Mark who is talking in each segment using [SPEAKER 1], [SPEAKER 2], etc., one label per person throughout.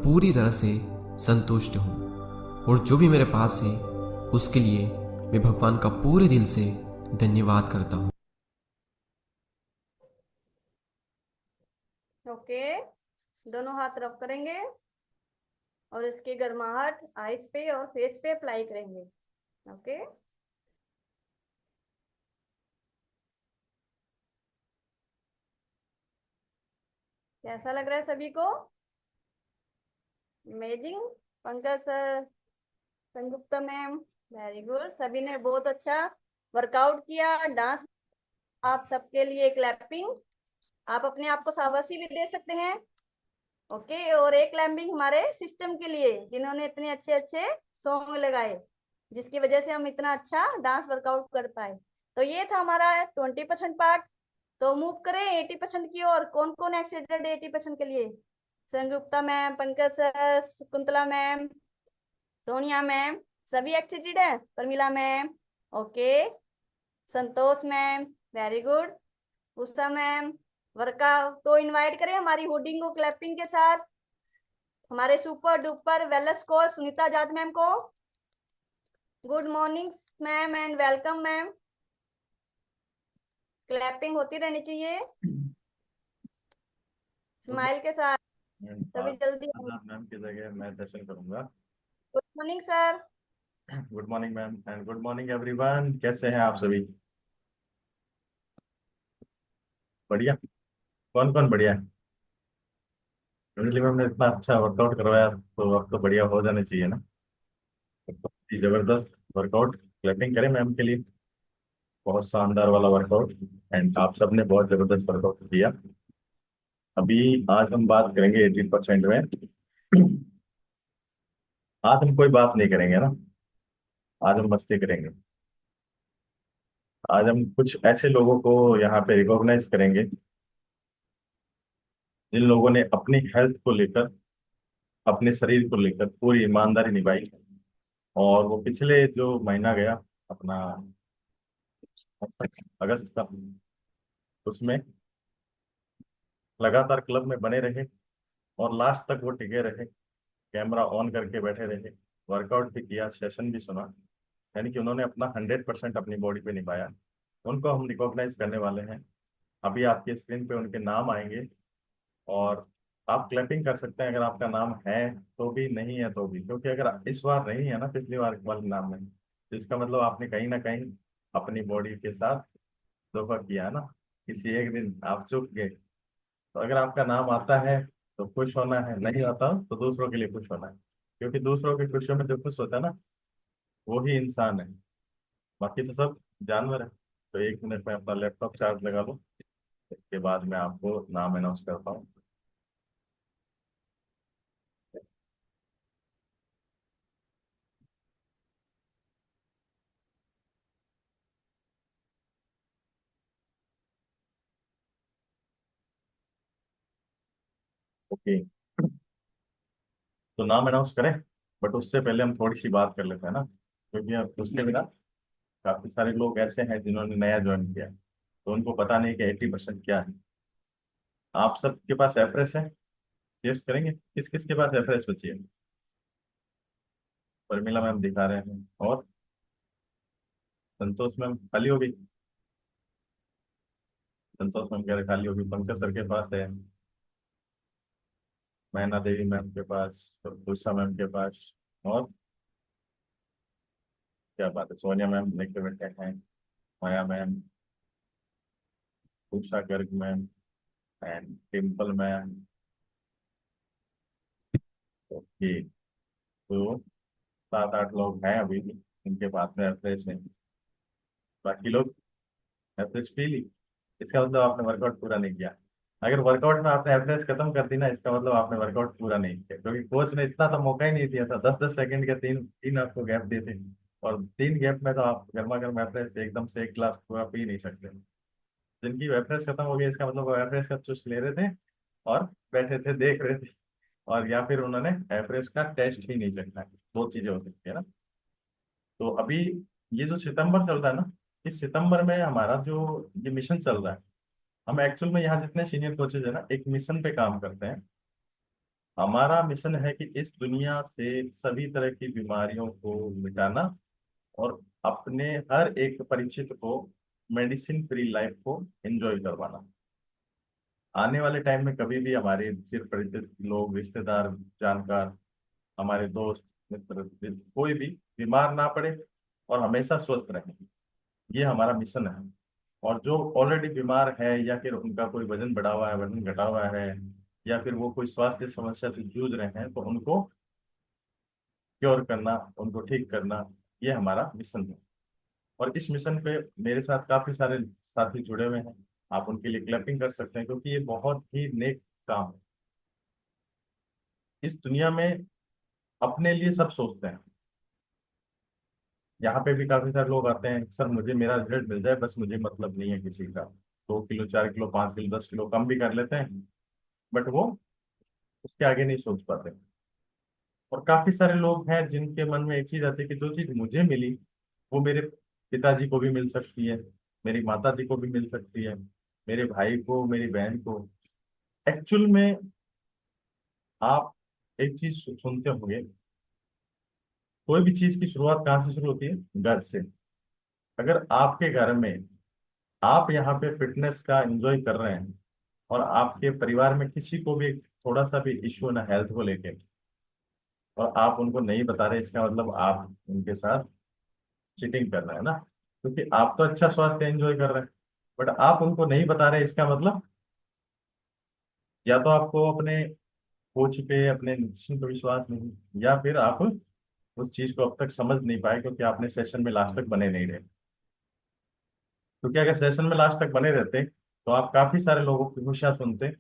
[SPEAKER 1] पूरी तरह से संतुष्ट हूँ और जो भी मेरे पास है उसके लिए मैं भगवान का पूरे दिल से धन्यवाद करता हूँ।
[SPEAKER 2] ओके, दोनों हाथ रब करेंगे और इसकी गर्माहट आइस पे और फेस पे अप्लाई करेंगे। ओके, कैसा लग रहा है सभी को? अमेजिंग। पंकज सर, संयुक्ता मैम, वेरी गुड। सभी ने बहुत अच्छा वर्कआउट किया, डांस। आप सबके लिए क्लैपिंग। आप अपने आप को शाबाशी भी दे सकते हैं। ओके, और एक क्लैपिंग हमारे सिस्टम के लिए जिन्होंने इतने अच्छे अच्छे सॉन्ग लगाए, जिसकी वजह से हम इतना अच्छा डांस वर्कआउट कर पाए। तो ये था हमारा 20% पार्ट। तो मूव करें 80% की ओर। कौन कौन एक्साइटेड है 80% के लिए? Sanyukta ma'am, Pankaj sir, Shakuntala ma'am, Sonia ma'am, सभी एक्साइटेड है? Pramila ma'am, okay. Santosh ma'am, very good. Usha ma'am, वर्का। तो इनवाइट करें हमारी होर्डिंग को क्लैपिंग के साथ, हमारे सुपर डुपर वेलस को सुनीता आजाद मैम को। Good morning ma'am and welcome ma'am. Clapping होती रहनी चाहिए
[SPEAKER 3] गुड
[SPEAKER 2] स्माइल के साथ।
[SPEAKER 3] मॉर्निंग।
[SPEAKER 2] तभी जल्दी।
[SPEAKER 3] आदाब मैम की जगह मैं दर्शन करूंगा।
[SPEAKER 2] Good morning sir.
[SPEAKER 3] Good morning ma'am and good morning everyone, कैसे हैं आप सभी? बढ़िया। कौन कौन बढ़िया है? यूजली मैम ने इतना अच्छा वर्कआउट करवाया तो अब तो बढ़िया हो जाने चाहिए ना। बहुत ही जबरदस्त वर्कआउट, क्लैपिंग करें मैम के लिए। बहुत शानदार वाला वर्कआउट एंड आप सबने बहुत जबरदस्त वर्कआउट किया। अभी आज हम बात करेंगे 80% में। आज हम कोई बात नहीं करेंगे ना, आज हम मस्ती करेंगे। आज हम कुछ ऐसे लोगों को यहाँ पे रिकॉग्नाइज करेंगे जिन लोगों ने अपनी हेल्थ को लेकर, अपने शरीर को लेकर पूरी ईमानदारी निभाई। और वो पिछले जो महीना गया अपना, अगस्त का, उसमें लगातार क्लब में बने रहे और लास्ट तक वो टिके रहे, कैमरा ऑन करके बैठे रहे, वर्कआउट भी किया, सेशन भी सुना। यानी कि उन्होंने अपना 100% अपनी बॉडी पे निभाया। उनको हम रिकॉग्नाइज करने वाले हैं। अभी आपके स्क्रीन पे उनके नाम आएंगे और आप क्लैपिंग कर सकते हैं अगर आपका नाम है तो भी, नहीं है तो भी। क्योंकि अगर इस बार नहीं है ना, पिछली बार वाले नाम में, तो इसका मतलब आपने कहीं ना कहीं अपनी बॉडी के साथ धोखा किया है ना। किसी एक दिन आप चूक गए। तो अगर आपका नाम आता है तो खुश होना है, नहीं आता तो दूसरों के लिए खुश होना है। क्योंकि दूसरों की खुशियों में जो खुश होता है ना, वो ही इंसान है। बाकी तो सब जानवर है। तो 1 मिनट में अपना लैपटॉप चार्ज लगा लो, इसके बाद मैं आपको नाम अनाउंस करता हूँ। ओके, तो नाम अनाउंस करें, बट उससे पहले हम थोड़ी सी बात कर लेते हैं ना। क्योंकि अब उसके बिना काफी सारे लोग ऐसे हैं जिन्होंने नया ज्वाइन किया, तो उनको पता नहीं कि 80% क्या है। आप सबके पास एफ्रेस है? टेस्ट करेंगे किस किस के पास एफ्रेस बची है? शर्मिला मैम दिखा रहे हैं, और संतोष मैम खाली हो गई। संतोष मैम कह रहे खाली होगी। पंकज सर के पास है, मैना देवी मैम के पास, उषा मैम के पास, और क्या बात है, सोनिया मैम लेके बैठे हैं, Maya ma'am, Usha Garg ma'am and Dimple ma'am. Okay, तो 7-8 लोग हैं अभी भी इनके पास में एवरेज है। बाकी लोग एवरेज पी ली, इसका मतलब आपने वर्कआउट पूरा नहीं किया। अगर वर्कआउट में आपने एवरेज खत्म कर दी ना, इसका मतलब आपने वर्कआउट पूरा नहीं किया। क्योंकि कोच ने इतना तो मौका ही नहीं दिया था, 10-10 सेकंड के तीन तीन आपको गैप दिए थे। और 3 गैप में तो आप गर्मा गर्म एवरेज एकदम से एक गिलास पूरा पी नहीं सकते। जिनकी एवरेज खत्म हो गई, इसका मतलब वो एवरेज का चुस्क ले रहे थे और बैठे थे देख रहे थे, और या फिर उन्होंने एवरेज का टेस्ट ही नहीं चखना है। दो चीजें हो सकती है ना। तो अभी ये जो सितंबर चल रहा है ना, इस सितंबर में हमारा जो ये मिशन चल रहा है, हम एक्चुअल में यहाँ जितने सीनियर कोचेज है ना, एक मिशन पे काम करते हैं। हमारा मिशन है कि इस दुनिया से सभी तरह की बीमारियों को मिटाना और अपने हर एक परिचित को मेडिसिन फ्री लाइफ को एंजॉय करवाना। आने वाले टाइम में कभी भी हमारे चिर परिचित लोग, रिश्तेदार, जानकार, हमारे दोस्त, मित्र, कोई भी बीमार ना पड़े और हमेशा स्वस्थ रहे, ये हमारा मिशन है। और जो ऑलरेडी बीमार है या फिर उनका कोई वजन बढ़ा हुआ है, वजन घटा हुआ है, या फिर वो कोई स्वास्थ्य समस्या से जूझ रहे हैं, तो उनको क्योर करना, उनको ठीक करना, ये हमारा मिशन है। और इस मिशन पे मेरे साथ काफी सारे साथी जुड़े हुए हैं। आप उनके लिए क्लैपिंग कर सकते हैं, क्योंकि ये बहुत ही नेक काम है। इस दुनिया में अपने लिए सब सोचते हैं। यहाँ पे भी काफी सारे लोग आते हैं, सर मुझे मेरा रिजल्ट मिल जाए, बस मुझे मतलब नहीं है किसी का। 2 किलो, 4 किलो, 5 किलो, 10 किलो कम भी कर लेते हैं, बट वो उसके आगे नहीं सोच पाते। और काफी सारे लोग हैं जिनके मन में एक चीज आती है कि जो चीज मुझे मिली वो मेरे पिताजी को भी मिल सकती है, मेरी माता जी को भी मिल सकती है, मेरे भाई को, मेरी बहन को। एक्चुअल में आप एक चीज सुनते होंगे, कोई भी चीज की शुरुआत कहाँ से शुरू होती है? घर से। अगर आपके घर में आप यहाँ पे फिटनेस का एंजॉय कर रहे हैं और आपके परिवार में किसी को भी थोड़ा सा भी इश्यू ना हेल्थ को लेके, और आप उनको नहीं बता रहे, इसका मतलब आप उनके साथ चीटिंग कर रहे हैं ना। क्योंकि आप तो अच्छा स्वास्थ्य एंजॉय कर रहे हैं, बट आप उनको नहीं बता रहे, इसका मतलब या तो आपको अपने कोच पे, अपने न्यूट्रिशन पे विश्वास नहीं, या फिर आप उस चीज को अब तक समझ नहीं पाए, क्योंकि आपने सेशन में लास्ट तक बने नहीं रहे। क्योंकि अगर सेशन में लास्ट तक बने रहते तो आप काफी सारे लोगों की खुशियां सुनते,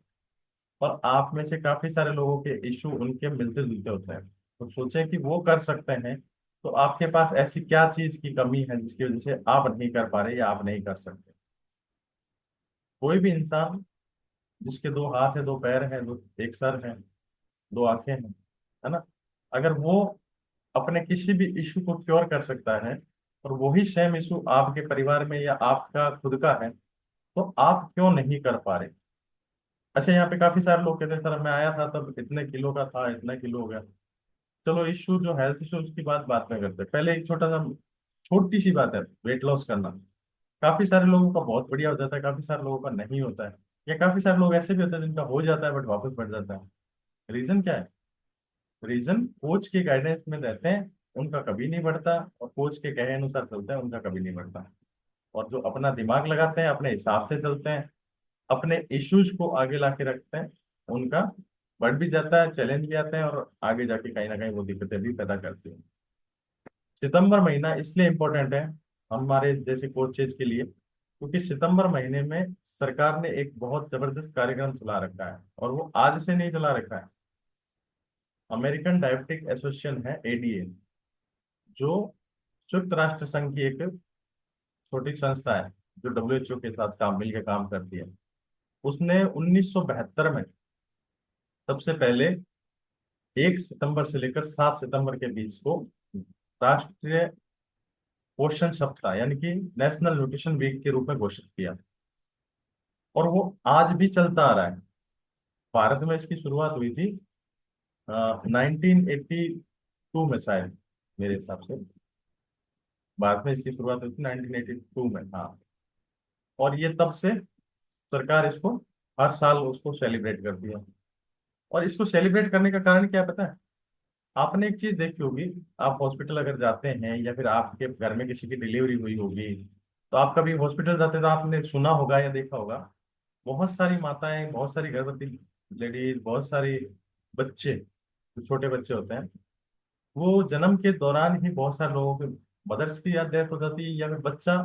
[SPEAKER 3] और आप में से काफी सारे लोगों के इशू उनके मिलते जुलते होते हैं। तो सोचें कि वो कर सकते हैं, तो आपके पास ऐसी क्या चीज की कमी है जिसकी वजह से आप नहीं कर पा रहे या आप नहीं कर सकते। कोई भी इंसान जिसके 2 हाथ है, 2 पैर है, दो एक सर है, 2 आंखें हैं, है ना, अगर वो अपने किसी भी इशू को क्योर कर सकता है, और वही सेम इशू आपके परिवार में या आपका खुद का है, तो आप क्यों नहीं कर पा रहे? अच्छा, यहाँ पे काफी सारे लोग कहते हैं सर मैं आया था तब इतने किलो का था, इतना किलो हो गया। चलो, इशू जो हेल्थ इशू उसकी बात बात में करते हैं। पहले एक छोटा सा, छोटी सी बात है, वेट लॉस करना। काफी सारे लोगों का बहुत बढ़िया हो जाता है, काफी सारे लोगों का नहीं होता है, या काफी सारे लोग ऐसे भी होते हैं जिनका हो जाता है बट वापस बढ़ जाता है। रीजन क्या है? रीजन कोच के गाइडेंस में रहते हैं, उनका कभी नहीं बढ़ता, और कोच के कहे अनुसार चलते हैं, उनका कभी नहीं बढ़ता। और जो अपना दिमाग लगाते हैं, अपने हिसाब से चलते हैं, अपने इश्यूज को आगे ला के रखते हैं, उनका बढ़ भी जाता है, चैलेंज भी आते हैं, और आगे जाके कहीं ना कहीं वो दिक्कतें भी पैदा करती हैं। सितंबर महीना इसलिए इम्पोर्टेंट है हमारे जैसे कोचेज के लिए, क्योंकि सितंबर महीने में सरकार ने एक बहुत जबरदस्त कार्यक्रम चला रखा है, और वो आज से नहीं चला रखा है। अमेरिकन डायबिटिक एसोसिएशन है, एडीए, जो संयुक्त राष्ट्र संघ की एक छोटी संस्था है, जो डब्ल्यूएचओ के साथ काम मिलकर काम करती है। उसने 1972 में सबसे पहले 1 सितंबर से लेकर 7 सितंबर के बीच को राष्ट्रीय पोषण सप्ताह यानी कि नेशनल न्यूट्रिशन वीक के रूप में घोषित किया, और वो आज भी चलता आ रहा है। भारत में इसकी शुरुआत हुई थी 1982 में शायद, मेरे हिसाब से भारत में इसकी शुरुआत हुई थी 1982 में, हाँ। और ये तब से सरकार इसको हर साल उसको सेलिब्रेट करती है। और इसको सेलिब्रेट करने का कारण क्या है पता है? आपने एक चीज देखी होगी, आप हॉस्पिटल अगर जाते हैं या फिर आपके घर में किसी की डिलीवरी हुई होगी, तो आप कभी हॉस्पिटल जाते हैं तो आपने सुना होगा या देखा होगा, बहुत सारी माताएं, बहुत सारी गर्भवती लेडीज, बहुत सारी बच्चे, जो छोटे बच्चे होते हैं, वो जन्म के दौरान ही बहुत सारे लोगों के मदर्स की या डेथ हो जाती है, या फिर बच्चा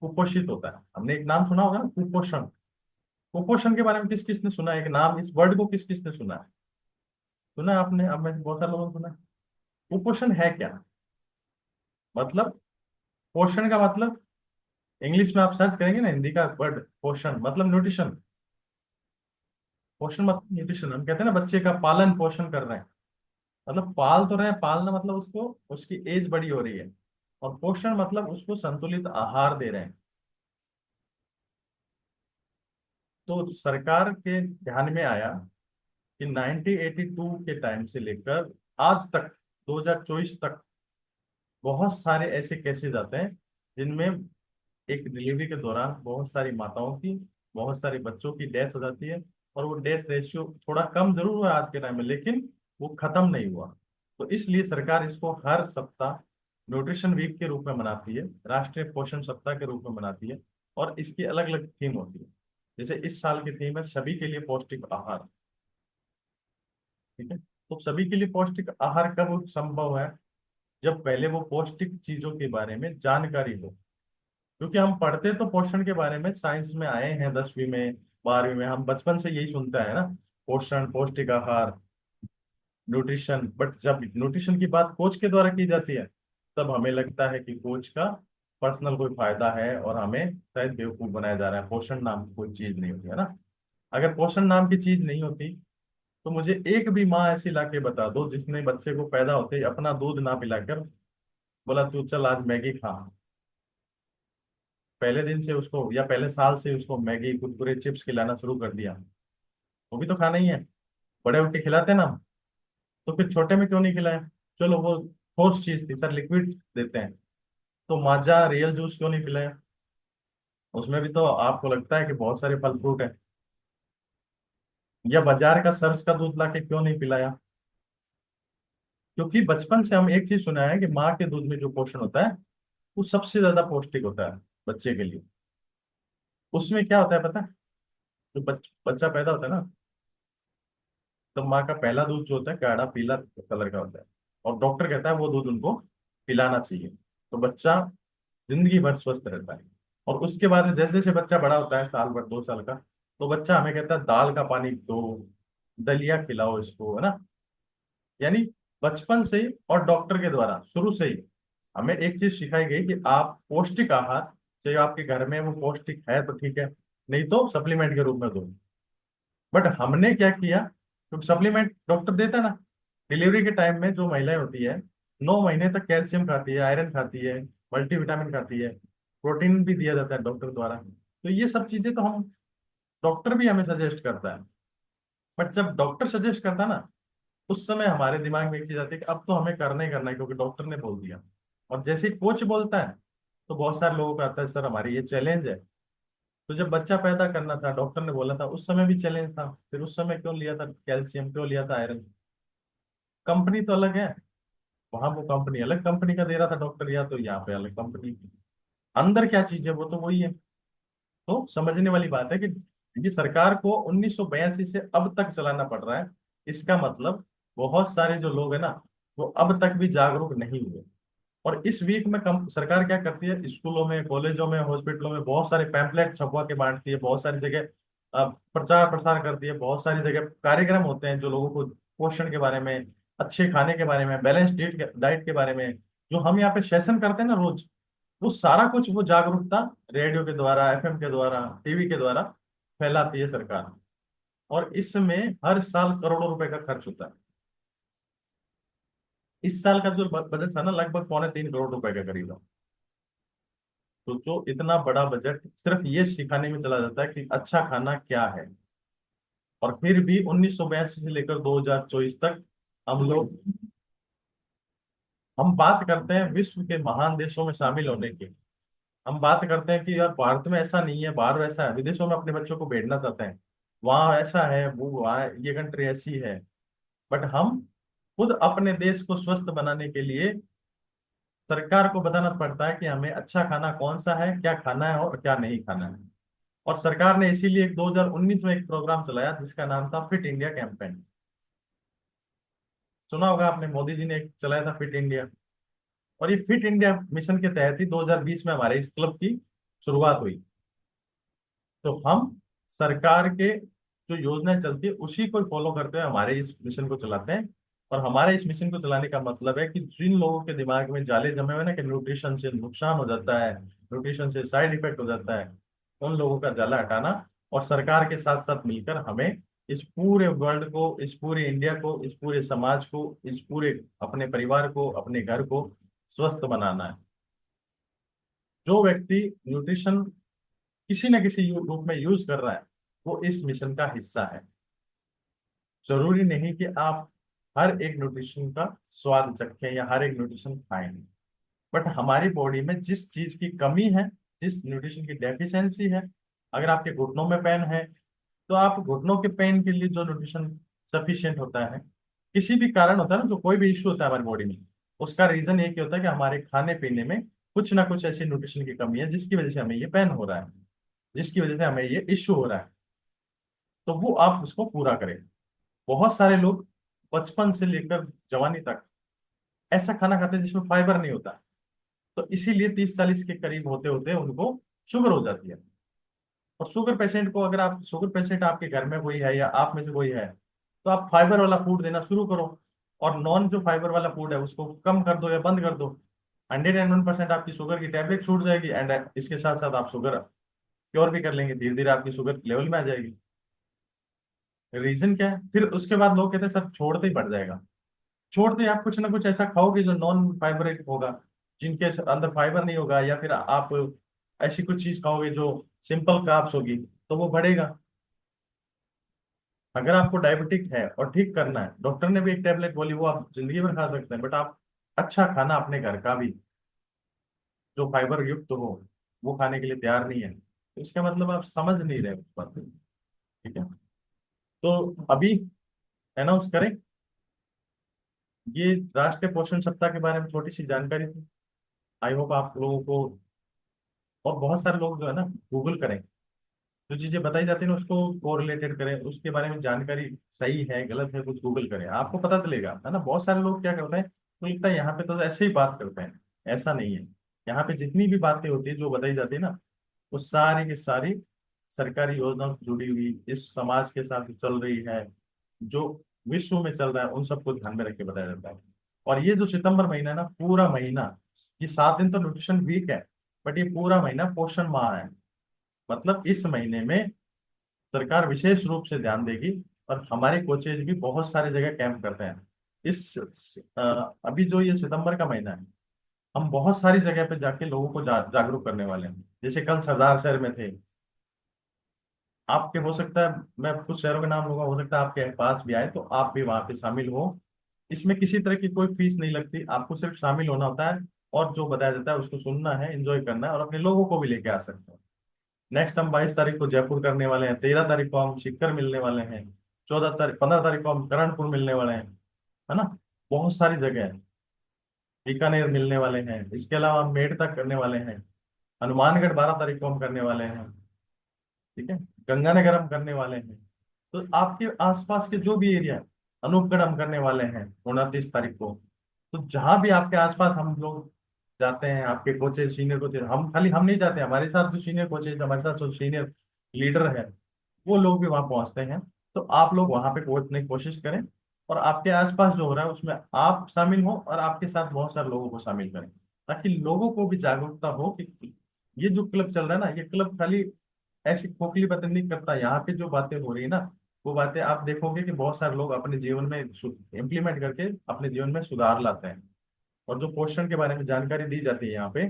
[SPEAKER 3] कुपोषित होता है। हमने एक नाम सुना होगा ना, कुपोषण। कुपोषण के बारे में किस किस ने सुना है? एक नाम, इस वर्ड को किस किस ने सुना है? सुना है आपने? अब में बहुत सारे लोगों ने सुना है। कुपोषण है क्या? मतलब, पोषण का मतलब, इंग्लिश में आप सर्च करेंगे ना, हिंदी का वर्ड पोषण मतलब न्यूट्रिशन। पोषण मतलब न्यूट्रिशन। हम कहते हैं ना बच्चे का पालन पोषण कर रहे हैं, मतलब पाल तो रहे हैं, पालना मतलब उसको, उसकी एज बड़ी हो रही है, और पोषण मतलब उसको संतुलित आहार दे रहे हैं। तो सरकार के ध्यान में आया कि 1982 के टाइम से लेकर आज तक 2024 तक बहुत सारे ऐसे केसेस आते हैं जिनमें एक डिलीवरी के दौरान बहुत सारी माताओं की, बहुत सारे बच्चों की डेथ हो जाती है। और वो डेथ रेशियो थोड़ा कम जरूर हुआ आज के टाइम में, लेकिन वो खत्म नहीं हुआ। तो इसलिए सरकार इसको हर सप्ताह न्यूट्रिशन वीक के रूप में मनाती है, राष्ट्रीय पोषण सप्ताह के रूप में मनाती है। और इसकी अलग अलग थीम होती है। जैसे इस साल की थीम है सभी के लिए पौष्टिक आहार। ठीक है, तो सभी के लिए पौष्टिक आहार कब संभव है? जब पहले वो पौष्टिक चीजों के बारे में जानकारी हो। क्योंकि हम पढ़ते तो पोषण के बारे में साइंस में आए हैं, 10वीं में 12वीं में हम बचपन से यही सुनते हैं ना, पोषण, पौष्टिक आहार, न्यूट्रिशन। बट जब न्यूट्रिशन की बात कोच के द्वारा की जाती है, तब हमें लगता है कि कोच का पर्सनल कोई फायदा है और हमें शायद बेवकूफ बनाया जा रहा है। पोषण नाम की कोई चीज नहीं होती है ना। अगर पोषण नाम की चीज नहीं होती तो मुझे एक भी माँ ऐसी लाके बता दो जिसने बच्चे को पैदा होते ही अपना दूध ना पिलाकर बोला तू चल आज मैगी खा। पहले दिन से उसको या पहले साल से उसको मैगी, कुरकुरे, चिप्स खिलाना शुरू कर दिया। वो भी तो खाना ही है, बड़े होके खिलाते ना हम। तो फिर छोटे में क्यों नहीं खिलाए? चलो वो ठोस चीज थी सर, लिक्विड देते हैं। तो माजा रियल जूस क्यों नहीं पिलाया? उसमें भी तो आपको लगता है कि बहुत सारे फल फ्रूट है। या बाजार का सर्स का दूध लाके क्यों नहीं पिलाया? क्योंकि बचपन से हम एक चीज सुना है कि माँ के दूध में जो पोषण होता है वो सबसे ज्यादा पौष्टिक होता है बच्चे के लिए। उसमें क्या होता है पता है? जो बच्चा पैदा होता है ना, तो माँ का पहला दूध जो होता है गाढ़ा पीला कलर का होता है। और डॉक्टर कहता है वो दूध उनको पिलाना चाहिए, तो बच्चा जिंदगी भर स्वस्थ रहता है। और उसके बाद जैसे जैसे बच्चा बड़ा होता है, साल भर 2 साल का, तो बच्चा हमें कहता है दाल का पानी दो, दलिया खिलाओ इसको, है ना। यानी बचपन से ही और डॉक्टर के द्वारा शुरू से ही हमें एक चीज सिखाई गई कि आप पौष्टिक आहार, चाहे आपके घर में वो पौष्टिक है तो ठीक है, नहीं तो सप्लीमेंट के रूप में दो। बट हमने क्या किया, तो सप्लीमेंट डॉक्टर देता है ना, डिलीवरी के टाइम में जो महिलाएं होती है 9 महीने तक कैल्शियम खाती है, आयरन खाती है, मल्टीविटामिन खाती है, प्रोटीन भी दिया जाता है डॉक्टर द्वारा। तो ये सब चीजें तो हम, डॉक्टर भी हमें सजेस्ट करता है। बट जब डॉक्टर सजेस्ट करता है ना, उस समय हमारे दिमाग में एक चीज आती है कि अब तो हमें करना ही करना है क्योंकि डॉक्टर ने बोल दिया। और जैसे ही कोच बोलता है तो बहुत सारे लोगों का आता है सर हमारी ये चैलेंज है। तो जब बच्चा पैदा करना था डॉक्टर ने बोला था, उस समय भी चैलेंज था, फिर उस समय क्यों लिया था कैल्शियम, क्यों लिया था आयरन? कंपनी तो अलग है, वहां वो कंपनी अलग कंपनी का दे रहा था डॉक्टर, या तो यहाँ पे अलग कंपनी। अंदर क्या चीज है वो तो वही है। तो समझने वाली बात है कि ये सरकार को 1982 से अब तक चलाना पड़ रहा है। इसका मतलब बहुत सारे जो लोग हैं ना, वो अब तक भी जागरूक नहीं हुए। और इस वीक में कम सरकार क्या करती है, स्कूलों में, कॉलेजों में, हॉस्पिटलों में बहुत सारे पैम्पलेट छपवा के बांटती है, बहुत सारी जगह प्रचार प्रसार करती है, बहुत सारी जगह कार्यक्रम होते हैं जो लोगों को पोषण के बारे में, अच्छे खाने के बारे में, बैलेंस डाइट के बारे में, जो हम यहाँ पे सेशन करते हैं ना रोज, वो सारा कुछ वो जागरूकता रेडियो के द्वारा, एफएम के द्वारा, टीवी के द्वारा फैलाती है सरकार। और इसमें हर साल करोड़ों रुपए का खर्च होता है। इस साल का जो बजट था ना, लगभग 3.25 करोड़ रुपए का करीब है। तो जो इतना बड़ा बजट सिर्फ ये सिखाने में चला जाता है कि अच्छा खाना क्या है। और फिर भी 1982 से लेकर 2024 तक हम लोग, हम बात करते हैं विश्व के महान देशों में शामिल होने की। हम बात करते हैं कि यार भारत में ऐसा नहीं है, बाहर वैसा है, विदेशों में अपने बच्चों को भेजना चाहते हैं, वहां ऐसा है, वो वहाँ ये कंट्री ऐसी है। बट हम खुद अपने देश को स्वस्थ बनाने के लिए सरकार को बताना पड़ता है कि हमें अच्छा खाना कौन सा है, क्या खाना है और क्या नहीं खाना है। और सरकार ने इसीलिए 2019 में एक प्रोग्राम चलाया जिसका नाम था फिट इंडिया कैंपेन। सुना होगा आपने, मोदी जी ने एक चलाया था फिट इंडिया। और ये फिट इंडिया मिशन के तहत ही 2020 में हमारे इस क्लब की शुरुआत हुई। तो हम सरकार के जो योजनाएं चलती है उसी को फॉलो करते हुए हमारे इस मिशन को चलाते हैं। और हमारे इस मिशन को चलाने का मतलब है कि जिन लोगों के दिमाग में जाले जमे हुए ना कि न्यूट्रिशन से नुकसान हो जाता है, न्यूट्रिशन से साइड इफेक्ट हो जाता है, उन लोगों का जाला हटाना। और सरकार के साथ साथ मिलकर हमें इस पूरे वर्ल्ड को, इस पूरे इंडिया को, इस पूरे समाज को, इस पूरे अपने परिवार को, अपने घर को स्वस्थ बनाना है। जो व्यक्ति न्यूट्रिशन किसी न किसी रूप में यूज कर रहा है वो इस मिशन का हिस्सा है। जरूरी नहीं कि आप हर एक न्यूट्रिशन का स्वाद चखें या हर एक न्यूट्रिशन खाएं, बट हमारी बॉडी में जिस चीज की कमी है, जिस न्यूट्रिशन की डेफिशिएंसी है, अगर आपके घुटनों में पेन है तो आप घुटनों के पेन के लिए जो न्यूट्रिशन सफिशिएंट होता है, किसी भी कारण होता है ना, जो कोई भी इश्यू होता है हमारी बॉडी में, उसका रीजन एक ही होता है कि हमारे खाने पीने में कुछ ना कुछ ऐसी न्यूट्रिशन की कमी है जिसकी वजह से हमें ये पेन हो रहा है, जिसकी वजह से हमें ये इश्यू हो रहा है। तो वो आप उसको पूरा करें। बहुत सारे लोग बचपन से लेकर जवानी तक ऐसा खाना खाते हैं जिसमें फाइबर नहीं होता, तो इसीलिए 30-40 के करीब होते होते उनको शुगर हो जाती है। और शुगर पेशेंट को, अगर आप शुगर पेशेंट आपके घर में कोई है या आप में से कोई है, तो आप फाइबर वाला फूड देना शुरू करो, और नॉन जो फाइबर वाला फूड है उसको कम कर दो या बंद कर दो। 101% आपकी शुगर की टैबलेट छूट जाएगी, एंड इसके साथ साथ आप शुगर क्योर भी कर लेंगे, धीरे धीरे आपकी शुगर लेवल में आ जाएगी। रीजन क्या है? फिर उसके बाद लोग कहते हैं सर छोड़ते ही बढ़ जाएगा। छोड़ते ही आप कुछ ना कुछ ऐसा खाओगे जो नॉन फाइबर होगा, जिनके अंदर फाइबर नहीं होगा, या फिर आप ऐसी कुछ चीज खाओगे जो सिंपल कार्ब्स होगी, तो वो बढ़ेगा। अगर आपको डायबिटिक है और ठीक करना है, डॉक्टर ने भी एक टेबलेट बोली, वो आप जिंदगी भर खा सकते हैं, बट आप अच्छा खाना अपने घर का भी जो फाइबर युक्त हो वो खाने के लिए तैयार नहीं है, तो इसका मतलब आप समझ नहीं रहे उस बात को। ठीक है, तो अभी अनाउंस करें। ये राष्ट्रीय पोषण सप्ताह के बारे में छोटी सी जानकारी थी। आई होप आप लोगों को, और बहुत सारे लोग जो है ना, गूगल करें, जो चीजें बताई जाती है ना उसको कोरिलेटेड करें, उसके बारे में जानकारी सही है गलत है कुछ गूगल करें, आपको पता चलेगा, है ना। बहुत सारे लोग क्या करते हैं, तो लगता है यहाँ पे तो ऐसे ही बात करते हैं, ऐसा नहीं है। यहाँ पे जितनी भी बातें होती है जो बताई जाती है ना, वो सारी की सारी सरकारी योजनाओं से जुड़ी हुई, इस समाज के साथ जो चल रही है, जो विश्व में चल रहा है, उन सबको ध्यान में रख के बताया जाता है। और ये जो सितंबर महीना है ना, पूरा महीना, ये 7 दिन तो न्यूट्रिशन वीक है, बट ये पूरा महीना पोषण माह है। मतलब इस महीने में सरकार विशेष रूप से ध्यान देगी, और हमारे कोचेज भी बहुत सारी जगह कैंप करते हैं। अभी जो ये सितंबर का महीना है, हम बहुत सारी जगह पे जाके लोगों को जागरूक करने वाले हैं। जैसे कल सरदार शहर में थे, आपके हो सकता है, मैं कुछ शहरों के नाम लूंगा, हो सकता है आपके पास भी आए, तो आप भी वहां पे शामिल हो। इसमें किसी तरह की कोई फीस नहीं लगती, आपको सिर्फ शामिल होना होता है, और जो बताया जाता है उसको सुनना है, एंजॉय करना है, और अपने लोगों को भी लेके आ सकते हैं। नेक्स्ट हम 22 तारीख को जयपुर करने वाले हैं, 13 तारीख को हम सीकर मिलने वाले हैं, 14 तारीख 15 तारीख को हम करणपुर मिलने वाले हैं, है ना। बहुत सारी जगह है, बीकानेर मिलने वाले हैं, इसके अलावा हम मेड़ता करने वाले हैं, हनुमानगढ़ 12 तारीख को हम करने वाले हैं, ठीक है, गंगानगर हम करने वाले हैं। तो आपके आसपास के जो भी एरिया है, अनूपगढ़ हम करने वाले हैं 29 तारीख को। तो जहां भी आपके आसपास हम लोग जाते हैं, आपके कोचेज सीनियर कोचेज, हम खाली हम नहीं जाते, हमारे साथ जो सीनियर कोचेज, हमारे साथ जो सीनियर लीडर है, वो लोग भी वहां पहुंचते हैं। तो आप लोग वहां पे पहुंचने की कोशिश करें, और आपके आसपास जो हो रहा है उसमें आप शामिल हो, और आपके साथ बहुत सारे लोगों को शामिल करें, ताकि लोगों को भी जागरूकता हो कि ये जो क्लब चल रहा है ना, ये क्लब खाली ऐसी खोखली बातें नहीं करता। यहाँ पे जो बातें हो रही है ना, वो बातें आप देखोगे कि बहुत सारे लोग अपने जीवन में इम्प्लीमेंट करके अपने जीवन में सुधार लाते हैं। और जो पोषण के बारे में जानकारी दी जाती है यहाँ पे,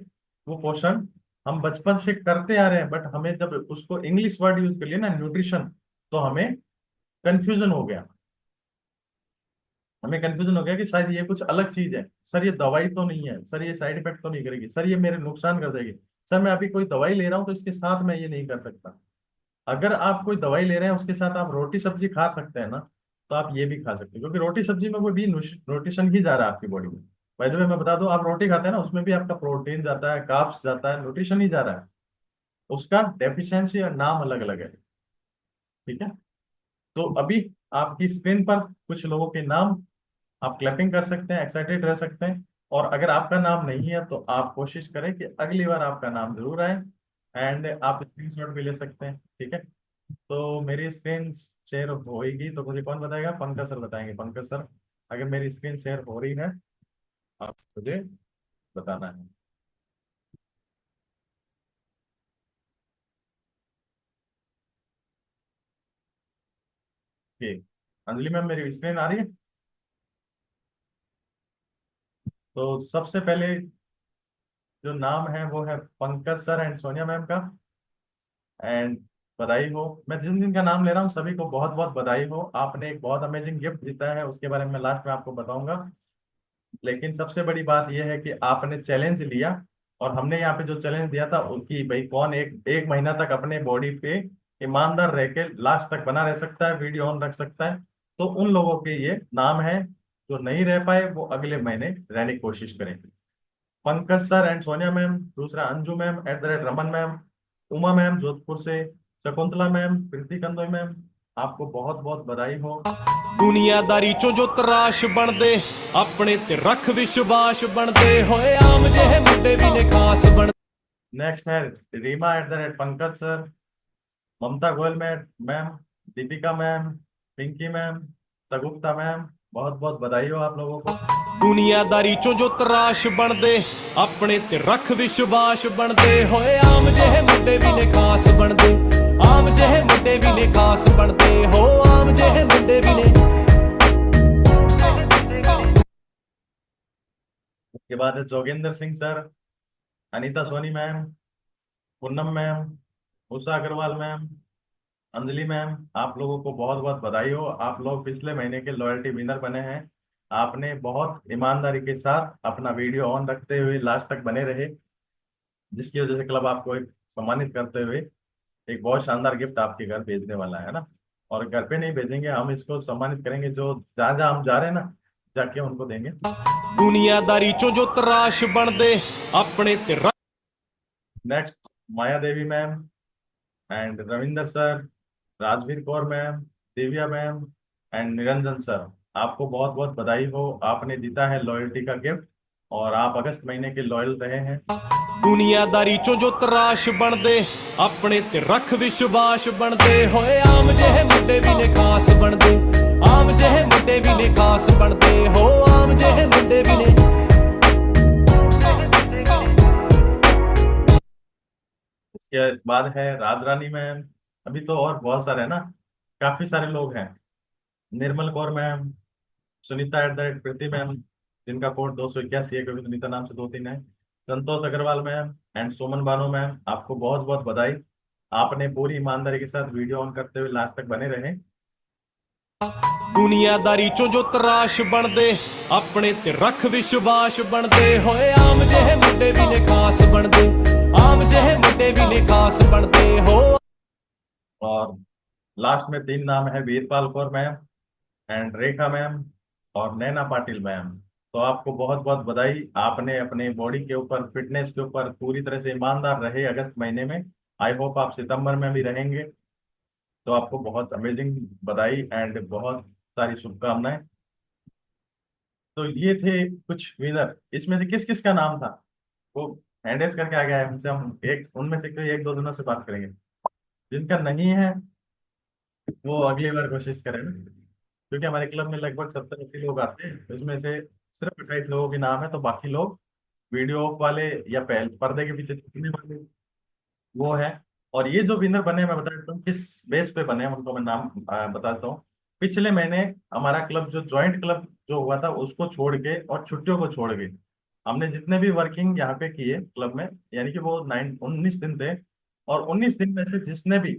[SPEAKER 3] वो पोषण हम बचपन से करते आ रहे हैं, बट हमें जब उसको इंग्लिश वर्ड यूज कर लिया ना, न्यूट्रिशन, तो हमें कंफ्यूजन हो गया। हमें कंफ्यूजन हो गया कि शायद ये कुछ अलग चीज है, सर ये दवाई तो नहीं है, सर ये साइड इफेक्ट तो नहीं करेगी, सर ये मेरे नुकसान कर देगी, सर मैं अभी कोई दवाई ले रहा हूँ तो इसके साथ मैं ये नहीं कर सकता। अगर आप कोई दवाई ले रहे हैं उसके साथ आप रोटी सब्जी खा सकते हैं ना, तो आप ये भी खा सकते हैं, क्योंकि रोटी सब्जी में वो भी न्यूट्रिशन ही जा रहा है आपकी बॉडी में। बाय द वे मैं बता दूं, आप रोटी खाते हैं ना, उसमें भी आपका प्रोटीन जाता है, कार्ब्स जाता है, न्यूट्रिशन ही जा रहा है। उसका डेफिशिएंसी और नाम अलग अलग है। ठीक है, तो अभी आपकी स्क्रीन पर कुछ लोगों के नाम, आप क्लैपिंग कर सकते हैं, एक्साइटेड रह सकते हैं। और अगर आपका नाम नहीं है तो आप कोशिश करें कि अगली बार आपका नाम जरूर आए, एंड आप स्क्रीनशॉट भी ले सकते हैं। ठीक है, तो मेरी स्क्रीन शेयर होएगी तो मुझे कौन बताएगा? पंकज सर बताएंगे। पंकज सर, अगर मेरी स्क्रीन शेयर हो रही है, आप मुझे बताना है। ठीक, अंजलि मैम मेरी स्क्रीन आ रही है? तो सबसे पहले जो नाम है वो है Pankaj sir and Sonia ma'am का। एंड बधाई हो। मैं जिन जिन का नाम ले रहा हूँ सभी को बहुत बहुत बधाई हो। आपने एक बहुत अमेजिंग गिफ्ट जीता है, उसके बारे में लास्ट में आपको बताऊंगा। लेकिन सबसे बड़ी बात यह है कि आपने चैलेंज लिया, और हमने यहाँ पे जो चैलेंज दिया था उनकी, भाई कौन एक एक महीना तक अपने बॉडी पे ईमानदार रह के लास्ट तक बना रह सकता है, वीडियो ऑन रख सकता है, तो उन लोगों के ये नाम है। जो नहीं रह पाए वो अगले महीने रहने की कोशिश करें। Pankaj sir and Sonia ma'am, दूसरा Anju ma'am @Raman ma'am, Uma ma'am Jodhpur से, शकुंतला मैम, प्रीति कंदोई मैम, आपको बहुत बहुत बधाई हो।
[SPEAKER 4] दुनियादारी चो जो तराश बनदे अपने ते रख विश्वास बनदे होए आम जेहे मुंडे भी ने खास बन।
[SPEAKER 3] नेक्स्ट है Reema @Pankaj sir, Mamta Goyal ma'am, Deepika ma'am, Pinky ma'am, Sagupta ma'am, बहुत बहुत बधाई हो आप लोगों को।
[SPEAKER 4] दुनियादारी चो जो तराश बनदे अपने ते रख विश्वास बनदे होए आम जेहे मुंडे भी ने खास बनदे आम जेहे मुंडे भी ने खास बनदे हो आम जेहे मुंडे भी ने।
[SPEAKER 3] उसके बाद है Jogendra Singh sir, Anita Soni ma'am, Poonam ma'am, Usha Agarwal ma'am, Anjali ma'am, आप लोगों को बहुत बहुत बधाई हो। आप लोग पिछले महीने के लॉयल्टी विनर बने हैं। आपने बहुत ईमानदारी के साथ अपना वीडियो ऑन रखते हुए लास्ट तक बने रहे, जिसकी वजह से क्लब आपको एक सम्मानित करते हुए एक बहुत शानदार गिफ्ट आपके घर भेजने वाला है ना। और घर पे नहीं भेजेंगे, हम इसको सम्मानित करेंगे, जो जहाँ जहाँ हम जा रहे हैं ना जाके उनको देंगे।
[SPEAKER 4] दुनियादारी चो जो तराश बनदे अपने ते रख।
[SPEAKER 3] Next Maya Devi ma'am and Ravinder sir, Rajveer Kaur ma'am, Divya ma'am and Niranjan sir, आपको बहुत बहुत बधाई हो। आपने जीता है लॉयल्टी का गिफ्ट, और आप अगस्त महीने के लॉयल रहे हैं।
[SPEAKER 4] दुनियादारी चो जो तराश बनदे अपने ते रख विश्वास बनदे होए आम जेहे मुंडे भी ने खास बनदे आम जेहे मुंडे भी ने खास बनदे हो आम जेहे मुंडे भी ने।
[SPEAKER 3] इसके बाद है राज रानी मैम, अभी तो और बहुत सारे हैं ना, काफी सारे लोग हैं। निर्मल कौर मैम, सुनीता प्रीति मैम, जिनका कोड 281 है क्योंकि सुनीता नाम से 2 3 है, Santosh Agarwal ma'am and Suman Bano ma'am, आपको बहुत बहुत बधाई। आपने पूरी ईमानदारी के साथ वीडियो ऑन करते हुए लास्ट तक बने रहे।
[SPEAKER 4] दुनियादारी चो जो तराश बनदे अपने ते रख विश्वास बनदे होए आम जेहे मुंडे भी ने खास बनदे आम जेहे मुंडे भी ने खास बनदे हो।
[SPEAKER 3] और लास्ट में 3 नाम है, Veerpal Kaur ma'am and Rekha ma'am और नैना पाटिल मैम। तो आपको बहुत बहुत बधाई। आपने अपने बॉडी के ऊपर, फिटनेस के ऊपर पूरी तरह से ईमानदार रहे अगस्त महीने में। आई होप आप सितंबर में भी रहेंगे। तो आपको बहुत अमेजिंग बधाई एंड बहुत सारी शुभकामनाएं। तो ये थे कुछ विनर। इसमें से किस किस का नाम था वो हैंड रेज करके आ गया है हमसे, हम एक उनमें से कोई 1 2 दिनों से बात करेंगे। जिनका नहीं है वो अगली बार कोशिश करें, क्योंकि हमारे क्लब में लगभग 70 80 लोग आते हैं, तो इसमें से सिर्फ 28 लोगों के नाम है, तो बाकी लोग वीडियो ऑफ वाले या पहले पर्दे के पीछे छुपने वाले वो है। और ये जो विनर बने, मैं बता देता हूँ किस बेस पे बने हैं, उनको मैं नाम बताता हूँ। पिछले महीने हमारा क्लब जो जॉइंट क्लब जो हुआ था उसको छोड़ के और छुट्टियों को छोड़ के हमने जितने भी वर्किंग यहाँ पे किए क्लब में, यानी कि वो 19 दिन थे, और 19 दिन में से जिसने भी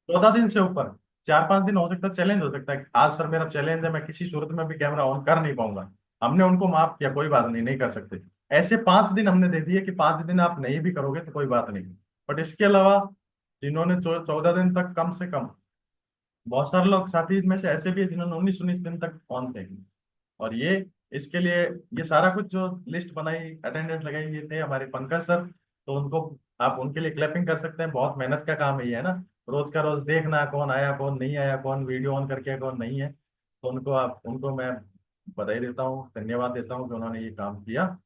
[SPEAKER 3] 14 दिन से ऊपर, 4 5 दिन हो सकता है चैलेंज हो सकता है कि आज सर मेरा चैलेंज है, मैं किसी सूरत में भी कैमरा ऑन कर नहीं पाऊंगा, हमने उनको माफ किया, कोई बात नहीं, नहीं कर सकते। ऐसे 5 दिन हमने दे दिए कि 5 दिन आप नहीं भी करोगे तो कोई बात नहीं। बट इसके अलावा जिन्होंने 14 दिन तक, कम से कम बहुत सारे लोग साथी में से ऐसे भी हैं जिन्होंने 19 19 दिन तक ऑन थे। और ये इसके लिए ये सारा कुछ जो लिस्ट बनाई, अटेंडेंस लगाई, ये थे हमारे पंकज सर। तो उनको, आप उनके लिए क्लैपिंग कर सकते हैं। बहुत मेहनत का काम है ये, है ना, रोज का रोज देखना कौन आया कौन नहीं आया, कौन वीडियो ऑन करके कौन नहीं है। तो उनको मैं बधाई देता हूँ, धन्यवाद देता हूँ कि उन्होंने ये काम किया।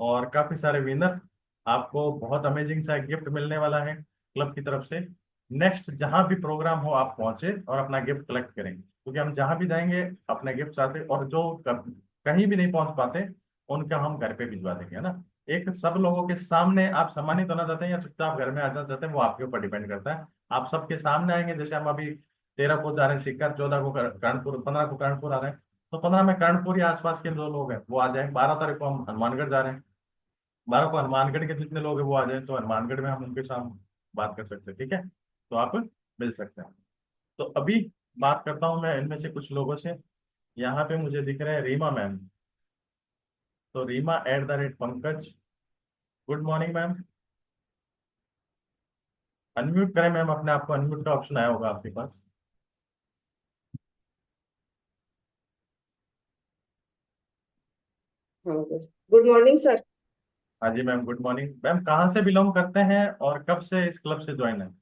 [SPEAKER 3] और काफी सारे विनर, आपको बहुत अमेजिंग सा गिफ्ट मिलने वाला है क्लब की तरफ से। नेक्स्ट जहां भी प्रोग्राम हो आप पहुंचे और अपना गिफ्ट कलेक्ट करें, क्योंकि हम जहां भी जाएंगे अपने गिफ्ट चाहते, और जो कहीं भी नहीं पहुंच पाते उनका हम घर पे भिजवा देंगे, है ना। एक सब लोगों के सामने आप सम्मानित होना चाहते हैं या चुपचाप घर में आना चाहते हैं, वो आपके ऊपर डिपेंड करता है। आप सबके सामने आएंगे, जैसे हम अभी 13 को जा रहे हैं सीकर, 14 को कर्णपुर, 15 को कर्णपुर आ रहे हैं, तो 15 में कर्णपुर या आसपास के जो लोग हैं वो आ जाए। 12 तारीख को हम हनुमानगढ़ जा रहे हैं, 12 को हनुमानगढ़ के जितने लोग हैं वो आ जाए, तो हनुमानगढ़ में हम उनके साथ बात कर सकते हैं, ठीक है। तो आप मिल सकते हैं। तो अभी बात करता हूँ मैं इनमें से कुछ लोगों से। यहाँ पे मुझे दिख रहे हैं रीमा मैम। तो Reema @Pankaj, good morning ma'am. Unmute करें मैम अपने आप को, अनम्यूट का ऑप्शन आया होगा आपके पास।
[SPEAKER 5] Good morning sir.
[SPEAKER 3] हाँ जी मैम, गुड मॉर्निंग मैम। कहाँ से बिलोंग करते हैं और कब से इस क्लब से ज्वाइन है?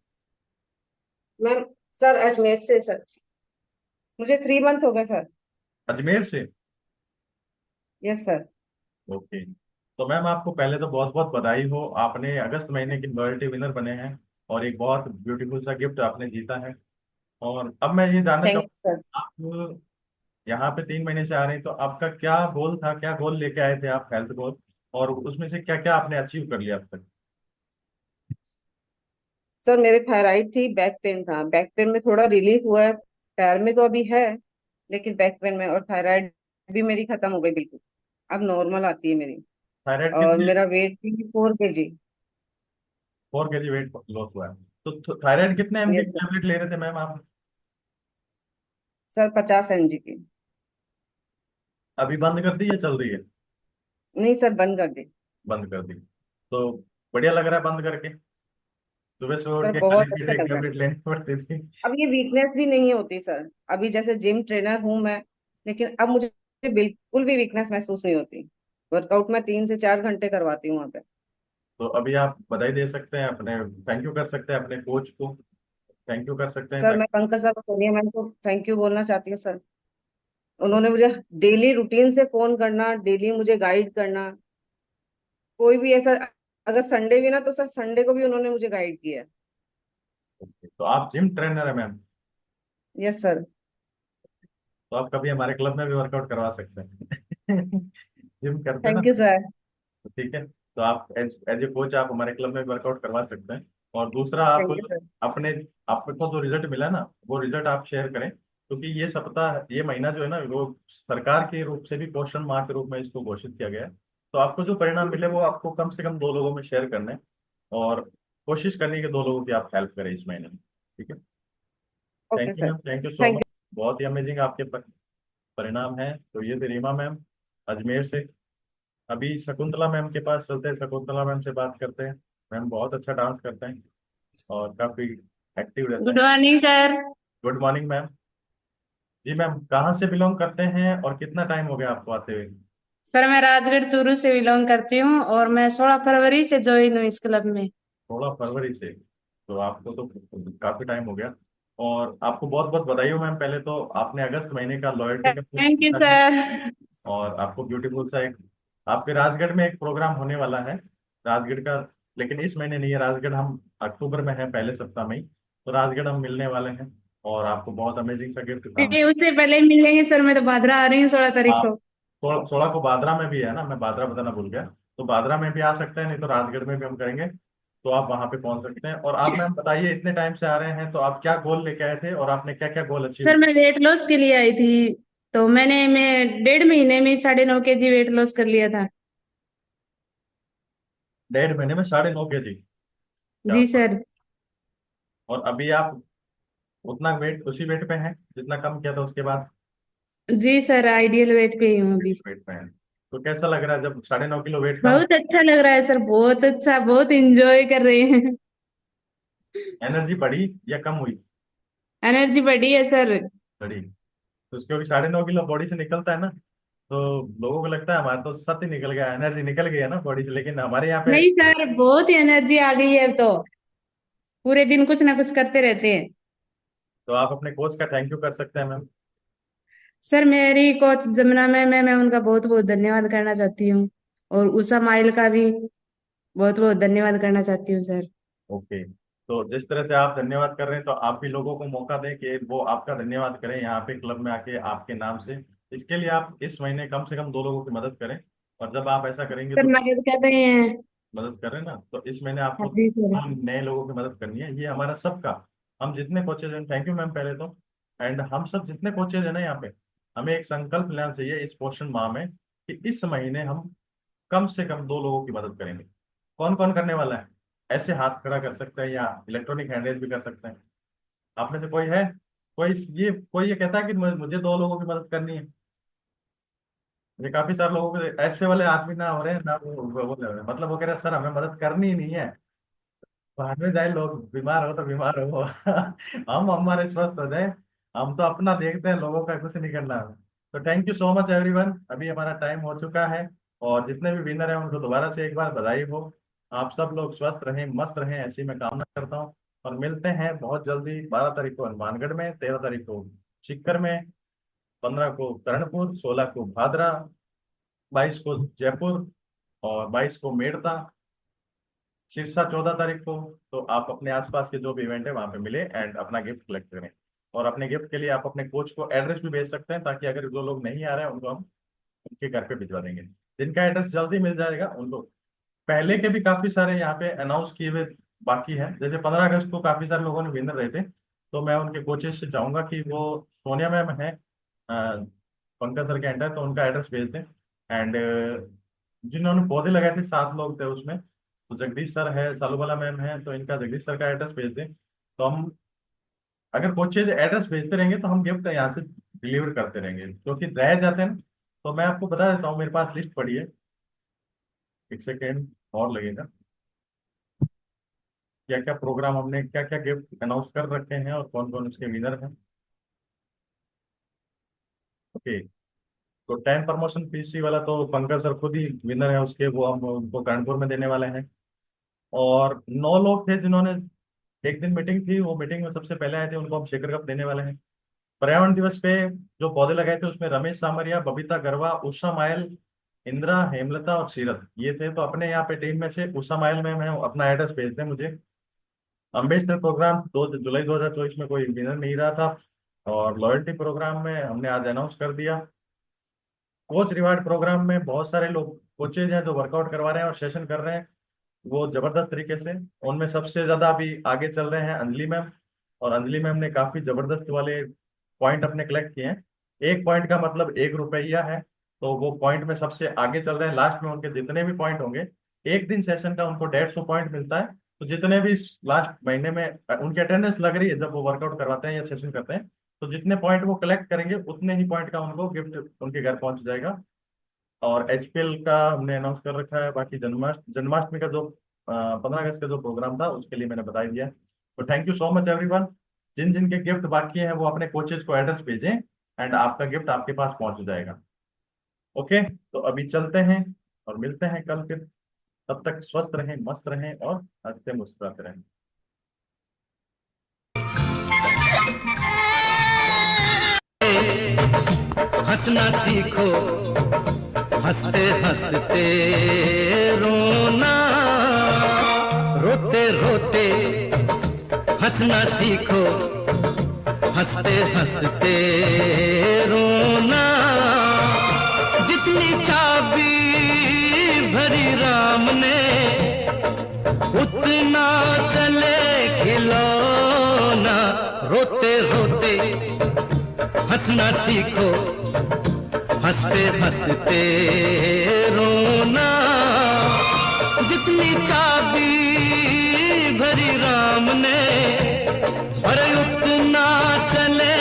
[SPEAKER 5] मैम सर अजमेर से सर, मुझे 3 मंथ हो गए सर।
[SPEAKER 3] अजमेर से?
[SPEAKER 5] Yes sir.
[SPEAKER 3] ओके। तो मैम आपको पहले तो बहुत बहुत बधाई हो, आपने अगस्त महीने की लॉयल्टी विनर बने हैं और एक बहुत ब्यूटीफुल सा गिफ्ट आपने जीता है। और अब मैं ये जानना
[SPEAKER 5] थैंक
[SPEAKER 3] चाहूँ,
[SPEAKER 5] यू सर।
[SPEAKER 3] आप यहाँ पे 3 महीने से आ रहे हैं, तो आपका क्या गोल था, क्या गोल लेके आए थे आप, हेल्थ गोल, और उसमें से क्या क्या आपने अचीव कर लिया अब तक?
[SPEAKER 5] सर मेरे थायराइड थी, बैक पेन था, बैक पेन में थोड़ा रिलीफ हुआ है, पैर में तो अभी है, लेकिन बैक पेन में, और थायराइड भी मेरी खत्म हो गई बिल्कुल, अब नॉर्मल आती है मेरी।
[SPEAKER 3] थायराइड
[SPEAKER 5] और
[SPEAKER 3] कितने?
[SPEAKER 5] मेरा वेट भी 4 kg।
[SPEAKER 3] 4 kg वेट लॉस हुआ है। तो थायराइड कितने एमजी
[SPEAKER 5] यस
[SPEAKER 3] की
[SPEAKER 5] सर।
[SPEAKER 3] टेबलेट ले रहे थे मैम आप?
[SPEAKER 5] सर 50 mg की।
[SPEAKER 3] अभी बंद कर दी या चल रही है?
[SPEAKER 5] नहीं सर, बंद कर दी।
[SPEAKER 3] बंद कर दी। तो बढ़िया लग रहा है बंद करके? सुबह सुबह उठ
[SPEAKER 5] सर
[SPEAKER 3] के खाली
[SPEAKER 5] बहुत
[SPEAKER 3] पेट
[SPEAKER 5] अच्छा
[SPEAKER 3] एक
[SPEAKER 5] लग रहा है।
[SPEAKER 3] टेबलेट लेनी पड़ती थी।
[SPEAKER 5] अब ये वीकनेस भी नहीं होती सर, अभी जैसे जिम ट्रेनर हूं मैं, लेकिन अब मुझे बिल्कुल भी वीकनेस महसूस नहीं होती। वर्कआउट में 3 से 4 घंटे करवाती हूँ वहां पे।
[SPEAKER 3] तो अभी आप बधाई दे सकते हैं अपने, थैंक यू कर सकते हैं अपने कोच को, थैंक यू कर सकते हैं
[SPEAKER 5] सर मैं पंकज सर को, सोनिया मैम को थैंक यू बोलना चाहती हूँ सर।
[SPEAKER 3] तो
[SPEAKER 5] उन्होंने मुझे डेली रूटीन से फोन करना, डेली मुझे गाइड करना। कोई भी ऐसा, अगर संडे भी ना, तो सर संडे को भी उन्होंने मुझे गाइड किया।
[SPEAKER 3] तो आप जिम ट्रेनर है मैम?
[SPEAKER 5] Yes sir.
[SPEAKER 3] तो आप कभी हमारे क्लब में भी वर्कआउट करवा सकते हैं। जिम करते हैं ना?
[SPEAKER 5] Thank you sir.
[SPEAKER 3] तो ठीक है, तो आप एज एज ए कोच आप हमारे क्लब में वर्कआउट करवा सकते हैं। और दूसरा, आप
[SPEAKER 5] थैंक यू सर।
[SPEAKER 3] अपने, आपको जो रिजल्ट मिला ना, वो रिजल्ट आप शेयर करें, क्योंकि ये सप्ताह, ये महीना जो है ना, वो सरकार के रूप से भी पोषण माह के रूप में इसको घोषित किया गया है। तो आपको जो परिणाम मिले वो आपको कम से कम 2 लोगों में शेयर करने हैं, और कोशिश करनी है कि 2 लोगों की आप हेल्प करें इस महीने में। ठीक है?
[SPEAKER 5] Okay
[SPEAKER 3] thank you
[SPEAKER 5] sir.
[SPEAKER 3] Ma'am, thank you so
[SPEAKER 5] thank
[SPEAKER 3] much. बहुत ही अमेजिंग आपके परिणाम हैं। तो ये थे रीमा मैम अजमेर से। अभी शकुंतला मैम के पास चलते हैं, शकुंतला मैम से बात करते हैं। मैम बहुत अच्छा डांस करते हैं और काफी एक्टिव रहते
[SPEAKER 6] गुड
[SPEAKER 3] हैं।
[SPEAKER 6] Morning sir.
[SPEAKER 3] Good morning ma'am. जी मैम, कहाँ से बिलोंग करते हैं और कितना टाइम हो गया आपको आते हुए?
[SPEAKER 6] सर मैं राजगढ़ चूरू से बिलोंग करती हूँ और मैं 16 फरवरी से ज्वाइन हूँ इस क्लब में।
[SPEAKER 3] 16 फरवरी से? तो आपको तो काफी टाइम हो गया। और आपको बहुत बहुत बधाई हो मैम। पहले तो आपने अगस्त महीने का लॉयल्टी का
[SPEAKER 6] थैंक यू
[SPEAKER 3] जीता है,
[SPEAKER 6] सर।
[SPEAKER 3] और आपको ब्यूटीफुल सा एक, आपके राजगढ़ में एक प्रोग्राम होने वाला है राजगढ़ का, लेकिन इस महीने नहीं है राजगढ़, हम अक्टूबर में है, पहले सप्ताह में ही। तो राजगढ़ हम मिलने वाले हैं और आपको बहुत अमेजिंग सा गिफ्ट हम,
[SPEAKER 6] नहीं उससे पहले ही मिल लेंगे सर, मैं तो भादरा आ रही हूँ 16 तारीख
[SPEAKER 3] आप
[SPEAKER 6] को।
[SPEAKER 3] 16 को बादरा में भी है ना, मैं बादरा बताना भूल गया। तो बादरा में भी आ सकते हैं, नहीं तो राजगढ़ में भी हम करेंगे। तो आप वहां पे पहुंच सकते हैं। और आप मैम बताइए, इतने टाइम से आ रहे हैं तो आप क्या गोल लेके आए थे और आपने क्या क्या गोल अचीव?
[SPEAKER 6] सर मैं वेट लॉस के लिए आई थी, तो मैं 1.5 महीने में 9.5 kg वेट लॉस कर लिया था।
[SPEAKER 3] 1.5 महीने में 9.5 kg? क्या
[SPEAKER 6] जी
[SPEAKER 3] बात।
[SPEAKER 6] सर।
[SPEAKER 3] और अभी आप उतना वेट, उसी वेट पे हैं जितना कम किया था उसके बाद?
[SPEAKER 6] जी सर, आइडियल वेट पे ही हूँ अभी।
[SPEAKER 3] वेट पे हैं। तो कैसा लग रहा है जब 9.5 किलो वेट कम?
[SPEAKER 6] बहुत अच्छा लग रहा है सर, बहुत अच्छा, बहुत इंजॉय कर रहे हैं।
[SPEAKER 3] एनर्जी बढ़ी या कम हुई?
[SPEAKER 6] एनर्जी बढ़ी है सर।
[SPEAKER 3] बढ़ी। तो क्योंकि 9.5 किलो बॉडी से निकलता है ना, तो लोगों को लगता है हमारा तो सत्य निकल गया, एनर्जी निकल गई है ना बॉडी से, लेकिन हमारे यहाँ पे।
[SPEAKER 6] नहीं सर, बहुत ही एनर्जी आ गई है अब तो, पूरे दिन कुछ ना कुछ करते रहते हैं।
[SPEAKER 3] तो आप अपने कोच का थैंक यू कर सकते हैं मैम।
[SPEAKER 6] सर मेरी कोच जमुना मैम है, मैं उनका बहुत बहुत धन्यवाद करना चाहती हूँ, और उषा माइल का भी बहुत बहुत धन्यवाद करना चाहती हूँ सर।
[SPEAKER 3] ओके। तो जिस तरह से आप धन्यवाद कर रहे हैं, तो आप भी लोगों को मौका दें कि वो आपका धन्यवाद करें यहाँ पे क्लब में आके आपके नाम से। इसके लिए आप इस महीने कम से कम 2 लोगों की मदद करें। और जब आप ऐसा करेंगे
[SPEAKER 6] सर
[SPEAKER 3] तो,
[SPEAKER 6] मदद कर रहे हैं।
[SPEAKER 3] मदद करें ना, तो इस महीने
[SPEAKER 6] हाँ
[SPEAKER 3] आपको
[SPEAKER 6] जी सर।
[SPEAKER 3] हम नए लोगों की मदद करनी है, ये हमारा सबका। हम जितने कोचेज हैं, थैंक यू मैम पहले तो, एंड हम सब जितने कोचेज हैं ना यहाँ पे, हमें एक संकल्प लेना चाहिए इस पोषण माह में कि इस महीने हम कम से कम 2 लोगों की मदद करेंगे। कौन कौन करने वाला है? ऐसे हाथ खड़ा कर सकते हैं या इलेक्ट्रॉनिक हैंड रेज भी कर सकते हैं। आप में से कोई है, कोई ये कहता है कि मुझे 2 लोगों की मदद करनी है? ये काफी सारे लोगों के ऐसे वाले आदमी ना हो रहे हैं ना वो मतलब वो कह रहे हैं सर हमें मदद करनी ही नहीं है। बाद में जाए लोग बीमार हो तो बीमार हो हम हमारे स्वस्थ हो जाए, हम तो अपना देखते हैं, लोगों का कुछ नहीं करना है। तो thank you so much everyone, अभी हमारा टाइम हो चुका है। और जितने भी विनर हैं उनको दोबारा से एक बार बधाई हो। आप सब लोग स्वस्थ रहें, मस्त रहें, ऐसी मैं कामना करता हूँ। और मिलते हैं बहुत जल्दी, 12 तारीख को हनुमानगढ़ में, 13 तारीख को सीकर में, 15 को करणपुर, 16 को भादरा, 22 को जयपुर और 22 को मेड़ता, सिरसा 14 तारीख को। तो आप अपने आसपास के जो भी इवेंट है वहां पे मिले एंड अपना गिफ्ट कलेक्ट करें। और अपने गिफ्ट के लिए आप अपने कोच को एड्रेस भी भेज सकते हैं, ताकि अगर जो लोग नहीं आ रहे हैं उनको हम उनके घर पे भिजवा देंगे। जिनका एड्रेस जल्दी मिल जाएगा उनको, पहले के भी काफी सारे यहाँ पे अनाउंस किए हुए बाकी हैं, जैसे 15 अगस्त को काफी सारे लोगों ने विनर रहे थे। तो मैं उनके कोचेस से चाहूंगा कि वो सोनिया मैम है पंकज सर के अंडर, तो उनका एड्रेस भेज दें। एंड जिन्होंने पौधे लगाए थे 7 लोग थे उसमें, तो जगदीश सर है, सालूबाला मैम है, तो इनका जगदीश सर का एड्रेस भेज दें। तो हम अगर कोचेज एड्रेस भेजते रहेंगे तो हम गिफ्ट यहाँ से डिलीवर करते रहेंगे, क्योंकि रह जाते हैं ना। तो मैं आपको बता देता हूँ, मेरे पास लिस्ट पड़ी है, एक सेकेंड और लगेगा। क्या क्या प्रोग्राम हमने, क्या क्या गिफ्ट अनाउंस कर रखे हैं और कौन कौन उसके विनर हैं। ओके, तो 10 प्रमोशन पीसी वाला तो पंकज सर खुद ही विनर है उसके, वो हम उनको कानपुर में देने वाले हैं। और 9 लोग थे जिन्होंने, एक दिन मीटिंग थी, वो मीटिंग में सबसे पहले आए थे, उनको हम शेखर कप देने वाले हैं। पर्यावरण दिवस पे जो पौधे लगाए थे उसमें रमेश सामरिया, बबीता गरवा, उषा मायल, इंदिरा, हेमलता और सीरत ये थे। तो अपने यहाँ पे टीम में से उषा मायल मैम है, अपना एड्रेस भेज दें मुझे। अम्बेसडर प्रोग्राम 2 जुलाई 2024 में कोई विनर नहीं रहा था। और लॉयल्टी प्रोग्राम में हमने आज अनाउंस कर दिया। कोच रिवार्ड प्रोग्राम में बहुत सारे लोग कोचेज हैं जो वर्कआउट करवा रहे हैं और सेशन कर रहे हैं वो जबरदस्त तरीके से। उनमें सबसे ज्यादा अभी आगे चल रहे हैं अंजलि मैम, और अंजलि मैम ने काफी जबरदस्त वाले पॉइंट अपने कलेक्ट किए हैं। 1 पॉइंट का मतलब 1 रुपया है, तो वो पॉइंट में सबसे आगे चल रहे हैं। लास्ट में उनके जितने भी पॉइंट होंगे, एक दिन सेशन का उनको 150 पॉइंट मिलता है। तो जितने भी लास्ट महीने में उनकी अटेंडेंस लग रही है जब वो वर्कआउट करवाते हैं या सेशन करते हैं, तो जितने पॉइंट वो कलेक्ट करेंगे उतने ही पॉइंट का उनको गिफ्ट उनके घर पहुंच जाएगा। और एचपीएल का हमने अनाउंस कर रखा है। बाकी जन्माष्टमी का जो 15 अगस्त का जो प्रोग्राम था उसके लिए मैंने बता ही दिया। तो thank you so much everyone. जिन जिन के गिफ्ट बाकी हैं वो अपने कोचेज को एड्रेस भेजें एंड आपका गिफ्ट आपके पास पहुंच जाएगा। ओके, तो अभी चलते हैं और मिलते हैं कल फिर। तब तक स्वस्थ रहें, मस्त रहें और हंसते मुस्कुराते रहें।
[SPEAKER 7] हंसना सीखो, हंसते हंसते रोना, रोते रोते हंसना सीखो, हंसते हंसते रोना। जितनी चाबी भरी राम ने उतना चले खिलौना। रोते रोते हंसना सीखो, हंसते हंसते रोना। जितनी चाबी भरी राम ने, अरे